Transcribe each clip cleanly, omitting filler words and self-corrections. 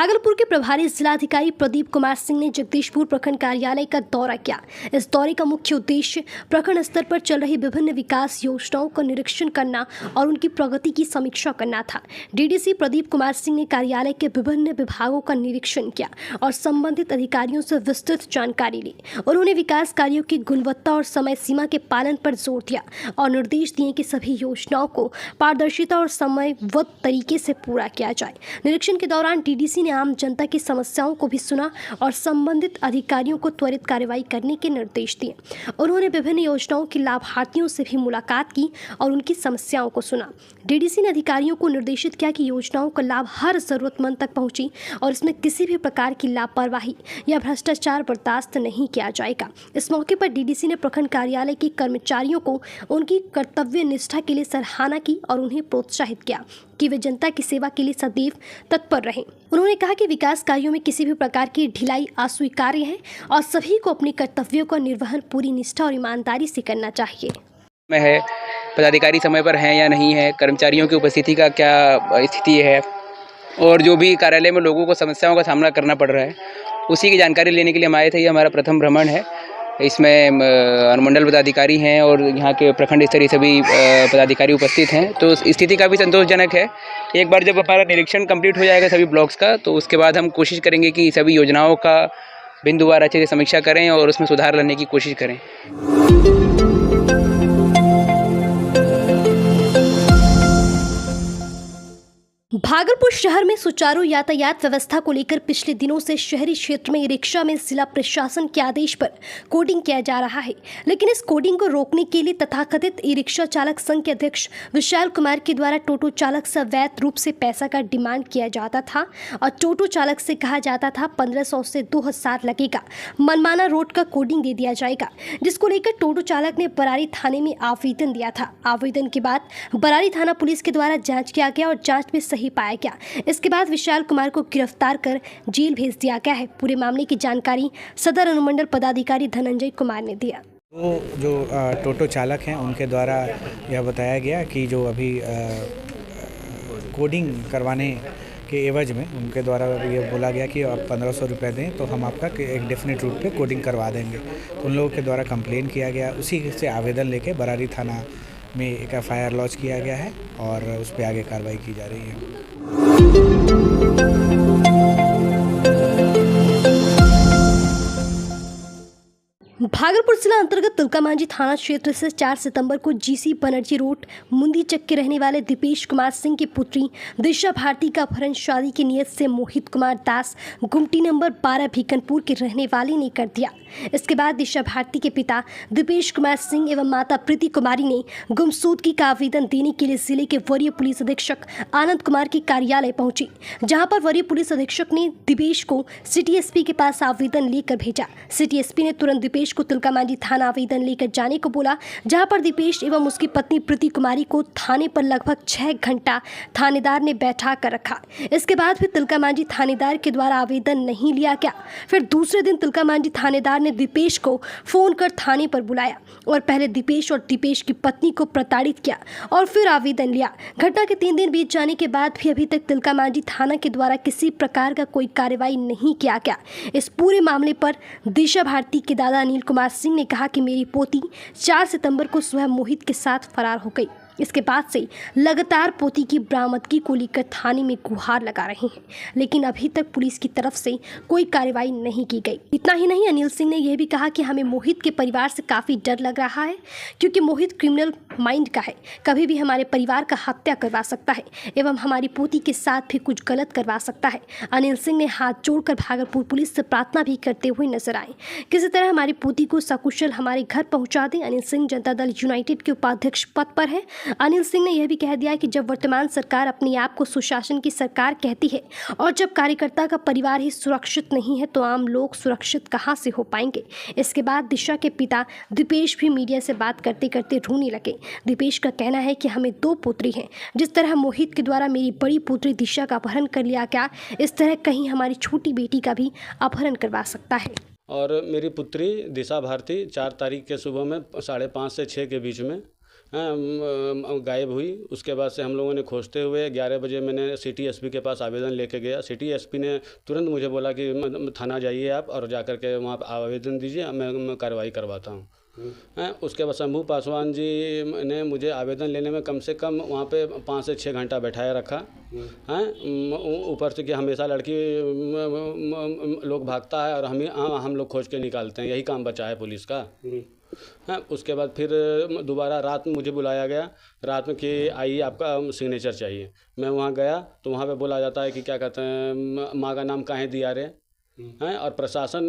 भागलपुर के प्रभारी जिलाधिकारी प्रदीप कुमार सिंह ने जगदीशपुर प्रखंड कार्यालय का दौरा किया। इस दौरे का मुख्य उद्देश्य प्रखंड स्तर पर चल रही विभिन्न विकास योजनाओं का निरीक्षण करना और उनकी प्रगति की समीक्षा करना था। डीडीसी प्रदीप कुमार सिंह ने कार्यालय के विभिन्न विभागों का निरीक्षण किया और संबंधित अधिकारियों से विस्तृत जानकारी ली। उन्होंने विकास कार्यों की गुणवत्ता और समय सीमा के पालन पर जोर दिया और निर्देश दिए कि सभी योजनाओं को पारदर्शिता और समयबद्ध तरीके से पूरा किया जाए। निरीक्षण के दौरान डीडीसी ने आम जनता की समस्याओं को भी सुना और संबंधित अधिकारियों को त्वरित कार्रवाई करने के निर्देश दिए। उन्होंने विभिन्न योजनाओं के लाभार्थियों से भी मुलाकात की और उनकी समस्याओं को सुना। डीडीसी ने अधिकारियों को निर्देशित किया कि योजनाओं का लाभ हर जरूरतमंद तक पहुंचे और इसमें किसी भी प्रकार की लापरवाही या भ्रष्टाचार बर्दाश्त नहीं किया जाएगा। इस मौके पर डीडीसी ने प्रखंड कार्यालय के कर्मचारियों को उनकी कर्तव्य निष्ठा के लिए सराहना की और उन्हें प्रोत्साहित किया कि वे जनता की सेवा के लिए सदैव तत्पर रहें। उन्होंने कहा कि विकास कार्यों में किसी भी प्रकार की ढिलाई अस्वीकार्य है और सभी को अपने कर्तव्यों का निर्वहन पूरी निष्ठा और ईमानदारी से करना चाहिए। में है, पदाधिकारी समय पर हैं या नहीं है, कर्मचारियों की उपस्थिति का क्या स्थिति है और जो भी कार्यालय में लोगों को समस्याओं का सामना करना पड़ रहा है, उसी की जानकारी लेने के लिए हम आए थे। ये हमारा प्रथम भ्रमण है। इसमें अनुमंडल पदाधिकारी हैं और यहाँ के प्रखंड स्तरीय सभी पदाधिकारी उपस्थित हैं, तो स्थिति काफ़ी संतोषजनक है। एक बार जब हमारा निरीक्षण कंप्लीट हो जाएगा सभी ब्लॉक्स का, तो उसके बाद हम कोशिश करेंगे कि सभी योजनाओं का बिंदुवार अच्छे से समीक्षा करें और उसमें सुधार लाने की कोशिश करें। भागलपुर शहर में सुचारू यातायात व्यवस्था को लेकर पिछले दिनों से शहरी क्षेत्र में ई रिक्शा में जिला प्रशासन के आदेश पर कोडिंग किया जा रहा है, लेकिन इस कोडिंग को रोकने के लिए तथाकथित ई रिक्शा चालक संघ के अध्यक्ष विशाल कुमार के द्वारा टोटो चालक से अवैध रूप से पैसा का डिमांड किया जाता था और टोटो चालक से कहा जाता था 1500 से 2000 लगेगा, मनमाना रोड का कोडिंग दे दिया जाएगा, जिसको लेकर टोटो चालक ने बरारी थाने में आवेदन दिया था। आवेदन के बाद बरारी थाना पुलिस के द्वारा जाँच किया गया और जाँच में सही पाया गया। इसके बाद विशाल कुमार को गिरफ्तार कर जेल भेज दिया गया है। पूरे मामले की जानकारी सदर अनुमंडल पदाधिकारी धनंजय कुमार ने दिया। तो जो टोटो चालक हैं उनके द्वारा यह बताया गया कि जो अभी कोडिंग करवाने के एवज में उनके द्वारा ये बोला गया कि आप 1500 रुपये दें तो हम आपका एक डेफिनेट रूट पे कोडिंग करवा देंगे। तो उन लोगों के द्वारा कंप्लेन किया गया, उसी से आवेदन लेके बरारी थाना में एक FIR लॉन्च किया गया है और उस पर आगे कार्रवाई की जा रही है। भागलपुर जिला अंतर्गत तिलकामांझी थाना क्षेत्र से 4 सितंबर को GC बनर्जी रोड मुंदीचक के रहने वाले दीपेश कुमार सिंह की पुत्री दिशा भारती का अपहरण शादी की नियत से मोहित कुमार दास गुमटी नंबर 12 भीकनपुर के रहने वाले ने कर दिया। इसके बाद दिशा भारती के पिता दीपेश कुमार सिंह एवं माता प्रीति कुमारी ने गुमशुदगी का आवेदन देने के लिए जिले के वरीय पुलिस अधीक्षक आनंद कुमार के कार्यालय पहुंची, जहां पर वरीय पुलिस अधीक्षक ने दीपेश को सिटी SP के पास आवेदन लेकर भेजा। सिटी SP ने तुरंत दीपेश को तिलकामांझी थाना आवेदन लेकर जाने को बोला, जहां पर दीपेश एवं उसकी पत्नी प्रीति कुमारी को थाने पर लगभग 6 घंटा थानेदार ने बैठा कर रखा। इसके बाद फिर तिलकामांझी थानेदार के द्वारा आवेदन नहीं लिया गया। फिर दूसरे दिन तिलकामांझी थानेदार ने दीपेश को फोन कर थाने पर बुलाया और पहले दीपेश और दीपेश की पत्नी को प्रताड़ित किया और फिर आवेदन लिया। घटना के 3 दिन बीत जाने के बाद भी अभी तक तिलकामांझी थाना के द्वारा किसी प्रकार का कोई कार्रवाई नहीं किया गया। इस पूरे मामले पर दिशा भारती के दादा अनिल कुमार सिंह ने कहा कि मेरी पोती 4 सितंबर को सुबह मोहित के साथ फरार हो गई। इसके बाद से लगातार पोती की बरामदगी को लेकर थाने में गुहार लगा रहे हैं, लेकिन अभी तक पुलिस की तरफ से कोई कार्रवाई नहीं की गई। इतना ही नहीं, अनिल सिंह ने यह भी कहा कि हमें मोहित के परिवार से काफ़ी डर लग रहा है, क्योंकि मोहित क्रिमिनल माइंड का है, कभी भी हमारे परिवार का हत्या करवा सकता है एवं हमारी पोती के साथ भी कुछ गलत करवा सकता है। अनिल सिंह ने हाथ जोड़कर भागलपुर पुलिस से प्रार्थना भी करते हुए नजर आए, किसी तरह हमारी पोती को सकुशल हमारे घर पहुंचा दें। अनिल सिंह जनता दल यूनाइटेड के उपाध्यक्ष पद पर है। अनिल सिंह ने यह भी कह दिया कि जब वर्तमान सरकार अपने आप को सुशासन की सरकार कहती है और जब कार्यकर्ता का परिवार ही सुरक्षित नहीं है तो आम लोग सुरक्षित कहां से हो पाएंगे। इसके बाद दिशा के पिता दीपेश भी मीडिया से बात करते करते रोने लगे। दीपेश का कहना है कि हमें 2 पुत्री हैं, जिस तरह मोहित के द्वारा मेरी बड़ी पुत्री दिशा का अपहरण कर लिया गया, इस तरह कहीं हमारी छोटी बेटी का भी अपहरण करवा सकता है। और मेरी पुत्री दिशा भारती 4 तारीख के सुबह में 5:30 से 6 के बीच में गायब हुई। उसके बाद से हम लोगों ने खोजते हुए 11 बजे मैंने सिटी एसपी के पास आवेदन लेके गया। सिटी एसपी ने तुरंत मुझे बोला कि थाना जाइए आप और जा कर के वहाँ आवेदन दीजिए, मैं कार्रवाई करवाता हूँ। उसके बाद शंभू पासवान जी ने मुझे आवेदन लेने में कम से कम वहाँ पे 5 से 6 घंटा बैठाया रखा हैं। ऊपर से कि हमेशा लड़की लोग भागता है और हम लोग खोज के निकालते हैं, यही काम बचा है पुलिस का। हाँ, उसके बाद फिर दोबारा रात में मुझे बुलाया गया, रात में कि आइए आपका सिग्नेचर चाहिए। मैं वहाँ गया तो वहाँ पे बोला जाता है कि क्या कहते हैं, माँ का नाम काहे दिया रे हैं। और प्रशासन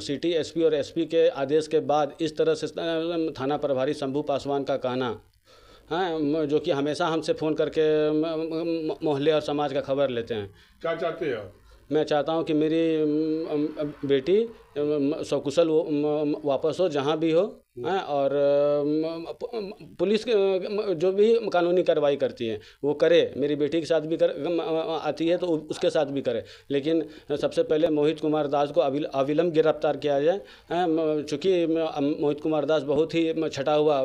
सिटी एसपी और एसपी के आदेश के बाद इस तरह से थाना प्रभारी शंभू पासवान का कहना है, जो कि हमेशा हमसे फ़ोन करके मोहल्ले और समाज का खबर लेते हैं। क्या चाहते हो? मैं चाहता हूं कि मेरी बेटी सकुशल वापस हो, जहां भी हो, और पुलिस जो भी कानूनी कार्रवाई करती है वो करे। मेरी बेटी के साथ भी आती है तो उसके साथ भी करे, लेकिन सबसे पहले मोहित कुमार दास को अविलंब गिरफ्तार किया जाए। चूँकि मोहित कुमार दास बहुत ही छटा हुआ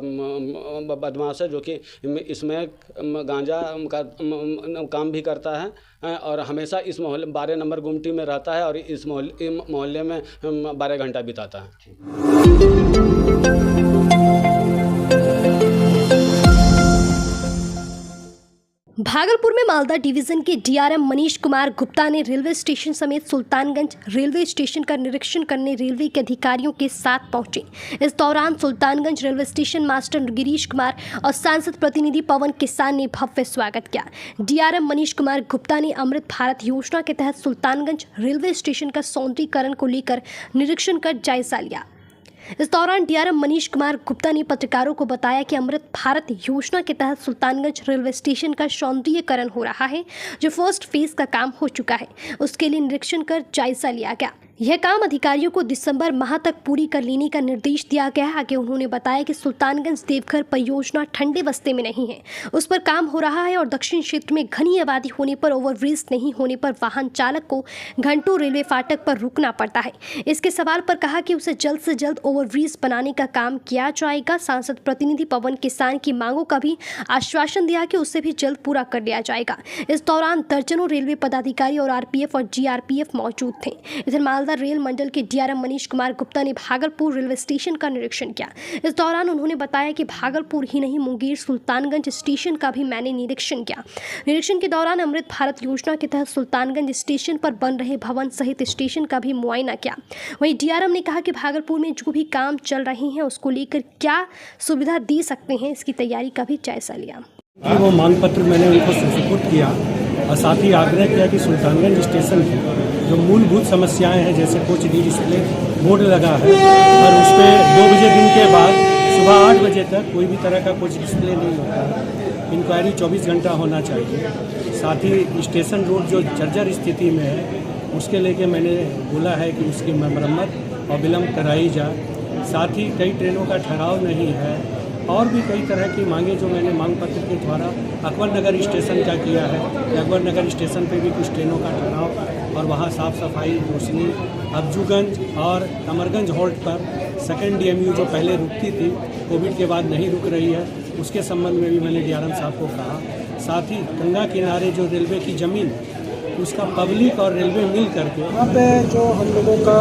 बदमाश है, जो कि इसमें गांजा का काम भी करता है और हमेशा इस मोहल्ले 12 नंबर गुमटी में रहता है और इस मोहल्ले में 12 घंटा बिताता है। भागलपुर में मालदा डिवीजन के डीआरएम मनीष कुमार गुप्ता ने रेलवे स्टेशन समेत सुल्तानगंज रेलवे स्टेशन का निरीक्षण करने रेलवे के अधिकारियों के साथ पहुंचे। इस दौरान Sultanganj railway station master Girish Kumar और सांसद प्रतिनिधि पवन किसान ने भव्य स्वागत किया। डीआरएम मनीष कुमार गुप्ता ने अमृत भारत योजना के तहत सुल्तानगंज रेलवे स्टेशन का सौंदर्यीकरण को लेकर निरीक्षण कर जायजा लिया। इस दौरान डीआरएम मनीष कुमार गुप्ता ने पत्रकारों को बताया कि अमृत भारत योजना के तहत सुल्तानगंज रेलवे स्टेशन का सौंदर्यीकरण हो रहा है, जो फर्स्ट फेज का काम हो चुका है। उसके लिए निरीक्षण कर जायजा लिया गया। यह काम अधिकारियों को दिसंबर माह तक पूरी कर लेने का निर्देश दिया गया है। आगे उन्होंने बताया कि सुल्तानगंज देवघर परियोजना ठंडे बस्ते में नहीं है, उस पर काम हो रहा है और दक्षिण क्षेत्र में घनी आबादी होने पर ओवरब्रिज नहीं होने पर वाहन चालक को घंटों रेलवे फाटक पर रुकना पड़ता है। इसके सवाल पर कहा कि उसे जल्द से जल्द ओवरब्रिज बनाने का काम किया जाएगा। सांसद प्रतिनिधि पवन किसान की मांगों का भी आश्वासन दिया कि उसे भी जल्द पूरा कर लिया जाएगा। इस दौरान दर्जनों रेलवे पदाधिकारी और आरपीएफ और जीआरपीएफ मौजूद थे। इधर मालदा रेल मंडल के डीआरएम मनीष कुमार गुप्ता ने भागलपुर रेलवे स्टेशन का निरीक्षण किया। इस दौरान उन्होंने बताया कि भागलपुर ही नहीं, मुंगेर सुल्तानगंज स्टेशन का भी मैंने निरीक्षण किया। निरीक्षण के दौरान अमृत भारत योजना के तहत सुल्तानगंज स्टेशन पर बन रहे भवन सहित स्टेशन का भी मुआयना किया। वहीं डीआरएम ने कहा कि भागलपुर में जो भी काम चल रहे हैं उसको लेकर क्या सुविधा दे सकते हैं, इसकी तैयारी का भी जायजा लिया। वो मांग पत्र मैंने उनको सुपुर्द किया और साथ ही आग्रह किया कि सुल्तानगंज स्टेशन की जो मूलभूत समस्याएं हैं, जैसे कोच डिस्प्ले बोर्ड लगा है और उस पर 2 बजे दिन के बाद सुबह 8 बजे तक कोई भी तरह का कोच डिस्प्ले नहीं होता है। इंक्वायरी 24 घंटा होना चाहिए। साथ ही स्टेशन रोड जो जर्जर स्थिति में है उसके लेके मैंने बोला है कि उसकी मरम्मत और विलम्ब कराई जाए। साथ ही कई ट्रेनों का ठहराव नहीं है और भी कई तरह की मांगे जो मैंने मांग पत्र के द्वारा अकबर नगर स्टेशन का किया है। अकबर नगर स्टेशन पे भी कुछ ट्रेनों का ठहराव और वहाँ साफ़ सफाई, रोशनी, अब्जूगंज और कमरगंज हॉल्ट पर सेकेंड डीएमयू जो पहले रुकती थी, कोविड के बाद नहीं रुक रही है, उसके संबंध में भी मैंने डीआरएम साहब को कहा। साथ ही गंगा किनारे जो रेलवे की ज़मीन उसका पब्लिक और रेलवे मिल करके यहाँ पे जो हम लोगों का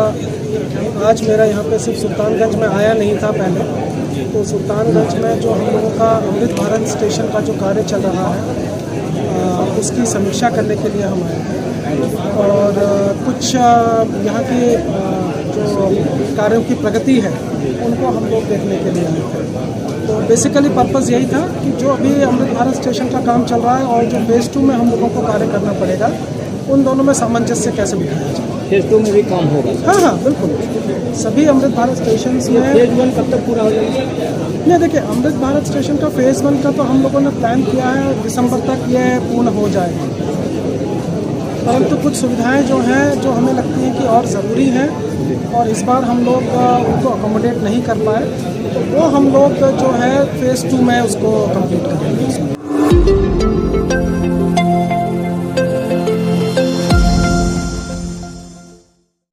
आज मेरा यहाँ पे सिर्फ सुल्तानगंज में आया नहीं था पहले, तो सुल्तानगंज में जो हम लोगों का अमृत भारत स्टेशन का जो कार्य चल रहा है उसकी समीक्षा करने के लिए हम आए हैं और कुछ यहाँ की जो कार्यों की प्रगति है उनको हम लोग देखने के लिए आए थे। तो बेसिकली पर्पस यही था कि जो अभी अमृत भारत स्टेशन का काम चल रहा है और जो फेज़ 2 में हम लोगों को कार्य करना पड़ेगा, उन दोनों में सामंजस्य कैसे बिठाया जाए। फेज़ 2 में भी काम होगा? हाँ, बिल्कुल। सभी अमृत भारत स्टेशन में फेज़ 1 कब तक पूरा हो जाएगा? नहीं, देखिए, अमृत भारत स्टेशन का फेज़ 1 का तो हम लोगों ने प्लान किया है दिसंबर तक ये पूर्ण हो जाएगा, परंतु कुछ सुविधाएं जो हैं जो हमें लगती हैं कि और ज़रूरी हैं और इस बार हम लोग उनको अकोमोडेट नहीं कर पाए, तो वो हम लोग जो है फेज़ 2 में उसको कंप्लीट करेंगे।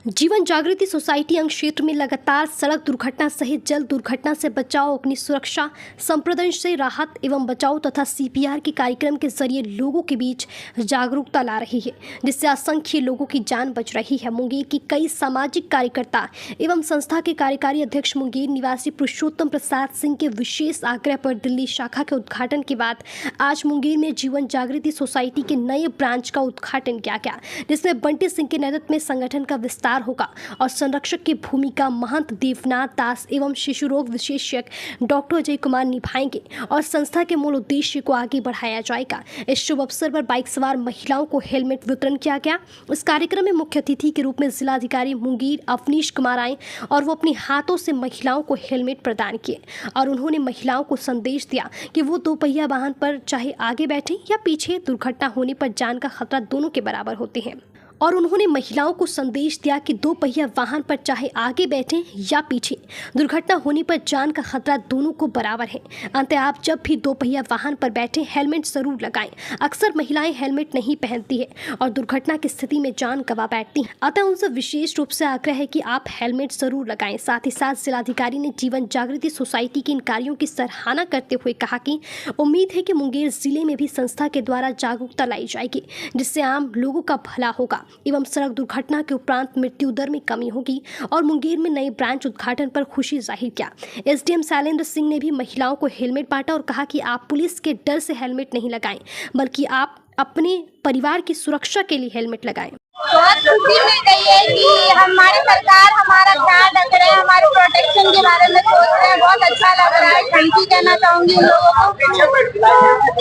जीवन जागृति सोसाइटी अंग क्षेत्र में लगातार सड़क दुर्घटना सहित जल दुर्घटना से बचाव, अग्नि सुरक्षा, संप्रदन से राहत एवं बचाव तथा CPR के कार्यक्रम के जरिए लोगों के बीच जागरूकता ला रही है, जिससे असंख्य लोगों की जान बच रही है। मुंगेर की कई सामाजिक कार्यकर्ता एवं संस्था के कार्यकारी अध्यक्ष मुंगेर निवासी पुरुषोत्तम प्रसाद सिंह के विशेष आग्रह पर दिल्ली शाखा के उद्घाटन के बाद आज मुंगेर में जीवन जागृति सोसाइटी के नए ब्रांच का उद्घाटन किया गया, जिसमें बंटी सिंह के नेतृत्व में संगठन का विस्तार होगा और संरक्षक की भूमिका महंत देवनाथ दास एवं शिशु रोग विशेषज्ञ डॉक्टर अजय कुमार निभाएंगे और संस्था के मूल उद्देश्य को आगे बढ़ाया जाएगा। इस शुभ अवसर पर बाइक सवार महिलाओं को हेलमेट वितरण किया गया। इस कार्यक्रम में मुख्य अतिथि के रूप में जिलाधिकारी मुंगेर अवनीश कुमार आए और वो अपने हाथों से महिलाओं को हेलमेट प्रदान किए और उन्होंने महिलाओं को संदेश दिया कि वो दोपहिया वाहन पर चाहे आगे बैठे या पीछे, दुर्घटना होने पर जान का खतरा दोनों के बराबर होते हैं। और उन्होंने महिलाओं को संदेश दिया कि दोपहिया वाहन पर चाहे आगे बैठें या पीछे, दुर्घटना होने पर जान का खतरा दोनों को बराबर है। अंत आप जब भी दोपहिया वाहन पर बैठें हेलमेट जरूर लगाएं। अक्सर महिलाएं हेलमेट नहीं पहनती है और दुर्घटना की स्थिति में जान गंवा बैठती हैं। अतः उनसे विशेष रूप से आग्रह है कि आप हेलमेट जरूर लगाएं। साथ ही साथ जिलाधिकारी ने जीवन जागृति सोसाइटी के इन कार्यों की सराहना करते हुए कहा कि उम्मीद है कि मुंगेर जिले में भी संस्था के द्वारा जागरूकता लाई जाएगी, जिससे आम लोगों का भला होगा एवं सड़क दुर्घटना के उपरांत मृत्यु दर में कमी होगी। और मुंगेर में नए ब्रांच उद्घाटन पर खुशी जाहिर किया। SDM शैलेंद्र सिंह ने भी महिलाओं को हेलमेट बांटा और कहा कि आप पुलिस के डर से हेलमेट नहीं लगाएं, बल्कि आप अपने परिवार की सुरक्षा के लिए हेलमेट लगाएं। बहुत खुशी मिल रही है कि हमारी सरकार हमारा ख्याल रख रहे हैं, हमारे प्रोटेक्शन के बारे में सोच रहे हैं। बहुत अच्छा लग रहा है। थैंक यू कहना चाहूंगी उन लोगों को।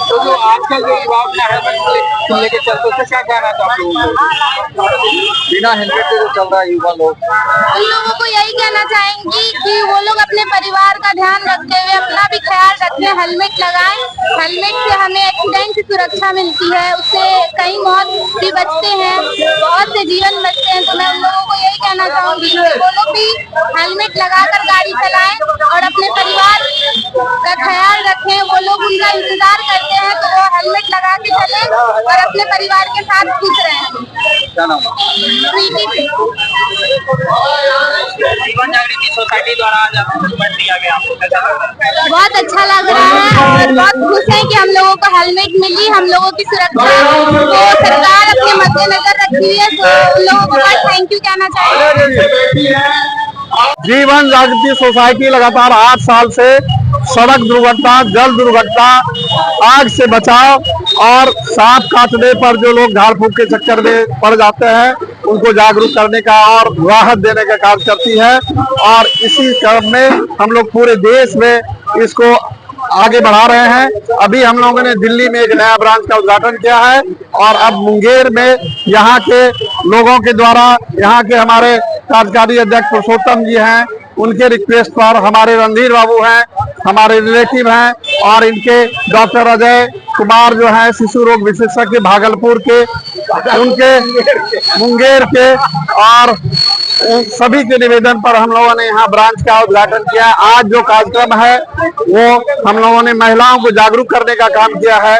तो जो आजकल जो युवा हेलमेट लेके चलते हैं, क्या कहना चाहते हो? बिना हेलमेट के जो चल रहा है युवा लोग, उन लोगों को यही कहना चाहेंगी कि वो लोग अपने परिवार का ध्यान रखते हुए अपना भी ख्याल रखें, हेलमेट लगाएं। हेलमेट से हमें एक्सीडेंट की सुरक्षा मिलती है, उससे कई मौत भी बचते हैं, बहुत से जीवन बचते हैं। तो मैं उन लोगों को यही कहना चाहूंगी कि वो लोग भी हेलमेट लगाकर गाड़ी चलाएं और अपने परिवार का ख्याल रखें। वो लोग उनका इंतजार करते हैं तो वो हेलमेट लगा के चलें और अपने परिवार के साथ खुश रहें। क्या नाम है? जीवन जागृति सोसाइटी द्वारा आज हेलमेट दिया गया, आपको कैसा लग रहा है? बहुत अच्छा लग रहा है और बहुत खुश है कि हम लोगों को हेलमेट मिली। हम लोगों की सुरक्षा को सरकार अपने मद्देनजर रखी है, तो उन लोगों को बहुत थैंक यू कहना चाहिए। जीवन जागृति सोसाइटी लगातार 8 साल से सड़क दुर्घटना, जल दुर्घटना, आग से बचाव और सांप काटने पर जो लोग झाड़ फूंक के चक्कर में पड़ जाते हैं उनको जागरूक करने का और राहत देने का काम करती है। और इसी क्रम में हम लोग पूरे देश में इसको आगे बढ़ा रहे हैं। अभी हम लोगों ने दिल्ली में एक नया ब्रांच का उद्घाटन किया है और अब मुंगेर में यहाँ के लोगों के द्वारा, यहाँ के हमारे कार्यकारी अध्यक्ष पुरुषोत्तम जी हैं, उनके रिक्वेस्ट पर हमारे रणधीर बाबू हैं, हमारे रिलेटिव हैं और इनके डॉक्टर अजय कुमार जो हैं शिशु रोग विशेषज्ञ भागलपुर के, उनके मुंगेर के और सभी के निवेदन पर हम लोगों ने यहाँ ब्रांच का उद्घाटन किया। आज जो कार्यक्रम है वो हम लोगों ने महिलाओं को जागरूक करने का काम किया है।